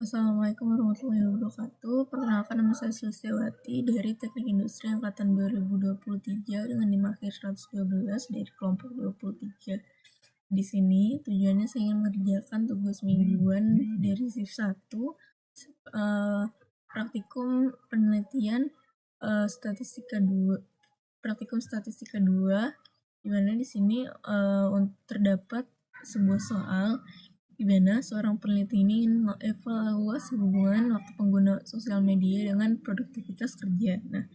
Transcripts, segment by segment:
Assalamualaikum warahmatullahi wabarakatuh. Perkenalkan, nama saya Sulistiawati dari Teknik Industri Angkatan 2023 dengan NIM akhir 112 dari kelompok 23. Di sini tujuannya saya ingin mengerjakan tugas mingguan dari shift 1, praktikum penelitian statistika 2, di mana di sini terdapat sebuah soal di mana seorang peneliti ini ingin mengevaluasi hubungan waktu pengguna sosial media dengan produktivitas kerja. Nah,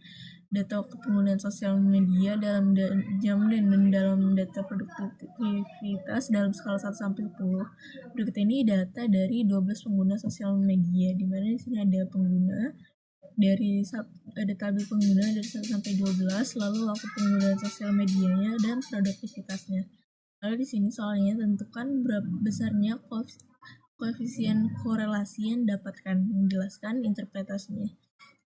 data waktu penggunaan sosial media dalam jam dan dalam data produktivitas dalam skala 1 sampai 10. Berikut ini data dari 12 pengguna sosial media, di mana di sini ada pengguna ada tabel pengguna dari 1 sampai 12, lalu waktu penggunaan sosial medianya dan produktivitasnya. Lalu di sini soalnya tentukan berapa besarnya koefisien korelasi yang dapatkan, menjelaskan interpretasinya.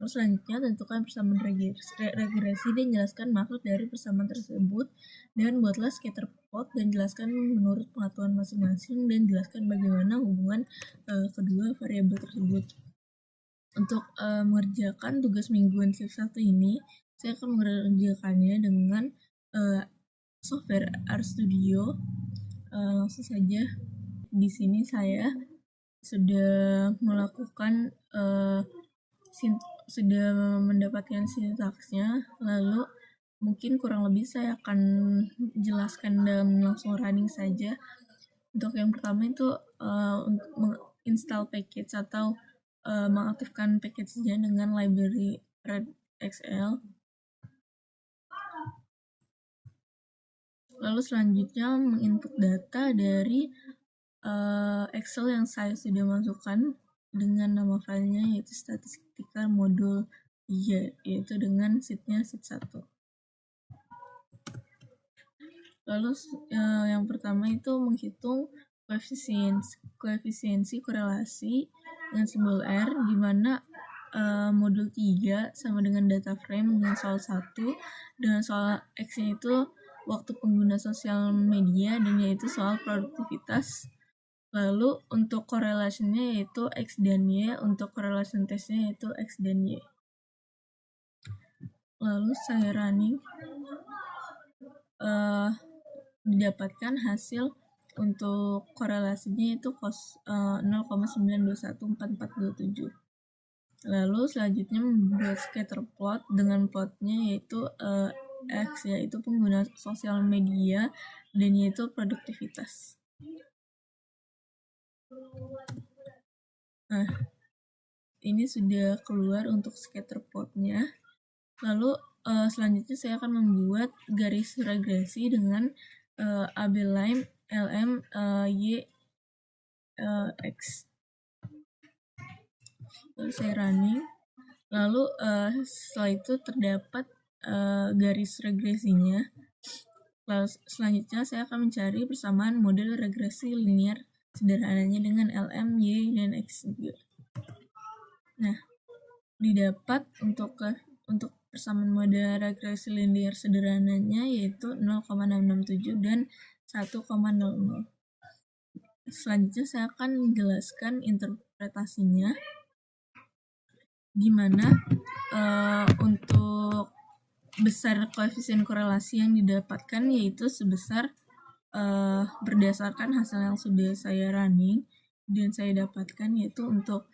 Lalu selanjutnya tentukan persamaan regresi dan jelaskan maksud dari persamaan tersebut, dan buatlah scatter plot dan jelaskan menurut pengetahuan masing-masing dan jelaskan bagaimana hubungan kedua variabel tersebut. Untuk mengerjakan tugas mingguan shift 1 ini, saya akan mengerjakannya dengan software RStudio. Langsung saja, di sini saya sudah melakukan sudah mendapatkan sintaksnya, lalu mungkin kurang lebih saya akan jelaskan dalam langsung running saja. Untuk yang pertama itu untuk menginstal package atau mengaktifkan package-nya dengan library RedXL. Lalu selanjutnya menginput data dari Excel yang saya sudah masukkan dengan nama filenya yaitu statistika modul 3, yaitu dengan sheetnya sheet 1. Lalu yang pertama itu menghitung koefisiensi korelasi dengan simbol R, di mana modul 3 sama dengan data frame dengan soal 1, dengan soal X-nya itu waktu pengguna sosial media dan yaitu soal produktivitas. Lalu untuk correlation-nya yaitu X dan Y, untuk correlation test-nya yaitu X dan Y. Lalu saya running, didapatkan hasil untuk korelasinya itu 0,9214427. Lalu selanjutnya membuat scatter plot dengan plotnya yaitu X, yaitu pengguna sosial media, dan yaitu produktivitas. Nah, ini sudah keluar untuk scatter plotnya. Lalu selanjutnya saya akan membuat garis regresi dengan AB line LM Y X. Lalu saya running. Lalu setelah itu terdapat garis regresinya. Lalu selanjutnya saya akan mencari persamaan model regresi linear sederhananya dengan LM, Y, dan X juga. Nah, didapat untuk persamaan model regresi linear sederhananya yaitu 0,667 dan 1,00. Selanjutnya saya akan menjelaskan interpretasinya, di mana untuk besar koefisien korelasi yang didapatkan yaitu sebesar berdasarkan hasil yang sudah saya running dan saya dapatkan, yaitu untuk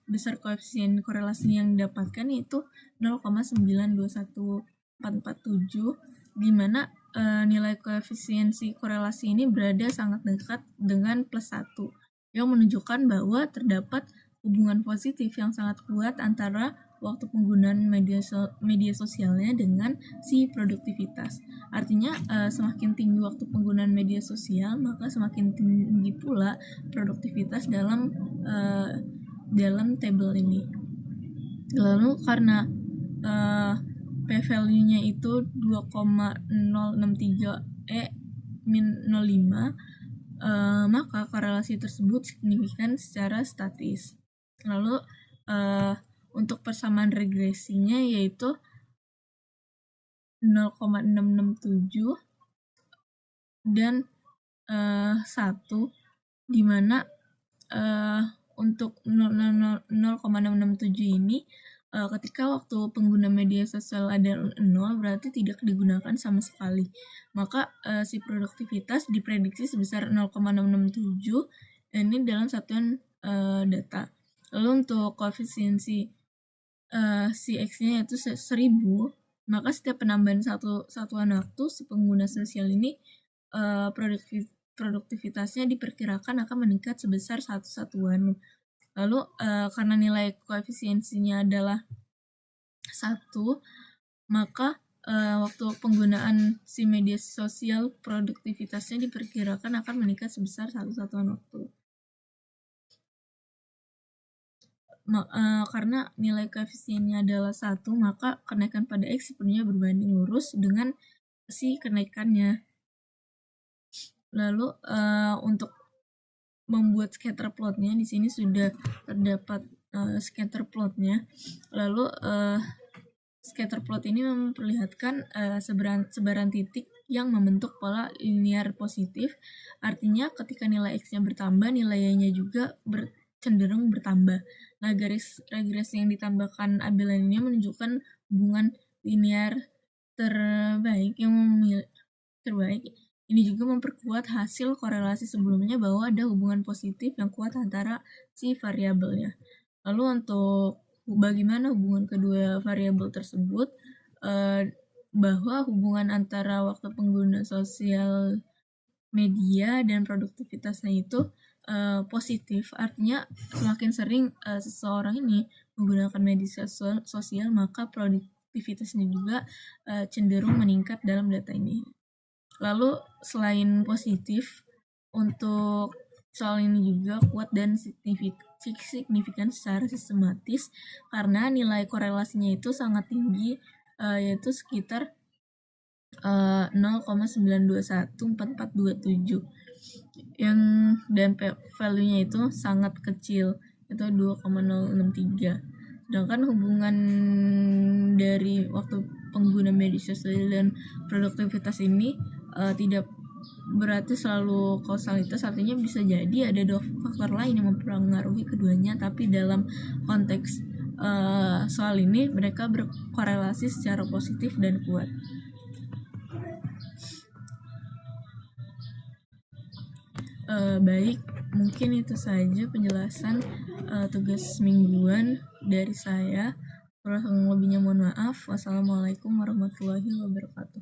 besar koefisien korelasi yang didapatkan yaitu 0,921447, di mana nilai koefisiensi korelasi ini berada sangat dekat dengan plus 1, yang menunjukkan bahwa terdapat hubungan positif yang sangat kuat antara waktu penggunaan media sosialnya dengan si produktivitas. Artinya semakin tinggi waktu penggunaan media sosial, maka semakin tinggi pula produktivitas dalam tabel ini. Lalu karena p-value-nya itu 2,063 min 0,5, maka korelasi tersebut signifikan secara statis. Lalu untuk persamaan regresinya yaitu 0,667 dan 1, di mana untuk 0,667 ini, ketika waktu pengguna media sosial ada 0 berarti tidak digunakan sama sekali. Maka si produktivitas diprediksi sebesar 0,667 ini dalam satuan data. Lalu untuk koefisiensi si X-nya yaitu 1000, maka setiap penambahan satuan waktu si pengguna sosial ini produktivitasnya diperkirakan akan meningkat sebesar 1 satuan. Lalu karena nilai koefisiensinya adalah 1, maka waktu penggunaan si media sosial produktivitasnya diperkirakan akan meningkat sebesar 1 satuan waktu. Karena nilai koefisiennya adalah 1, maka kenaikan pada X sepenuhnya berbanding lurus dengan si kenaikannya. Lalu untuk membuat scatter plotnya, di sini sudah terdapat scatter plotnya. Lalu scatter plot ini memperlihatkan sebaran titik yang membentuk pola linear positif. Artinya ketika nilai X-nya bertambah, nilai Y-nya juga cenderung bertambah. Nah, garis regresi yang ditambahkan Abelan ini menunjukkan hubungan linear terbaik. Ini juga memperkuat hasil korelasi sebelumnya bahwa ada hubungan positif yang kuat antara si variabelnya. Lalu untuk bagaimana hubungan kedua variabel tersebut, bahwa hubungan antara waktu pengguna sosial media dan produktivitasnya itu positif. Artinya semakin sering seseorang ini menggunakan media sosial, maka produktivitasnya juga cenderung meningkat dalam data ini. Lalu selain positif, untuk soal ini juga kuat dan signifikan secara sistematis karena nilai korelasinya itu sangat tinggi, yaitu sekitar 0,9214427 dan value-nya itu sangat kecil, itu 2,063. Sedangkan hubungan dari waktu pengguna media sosial dan produktivitas ini tidak berarti selalu kausalitas, artinya bisa jadi ada 2 faktor lain yang mempengaruhi keduanya, tapi dalam konteks soal ini mereka berkorelasi secara positif dan kuat. Baik, mungkin itu saja penjelasan tugas mingguan dari saya. Kurang lebihnya mohon maaf. Wassalamualaikum warahmatullahi wabarakatuh.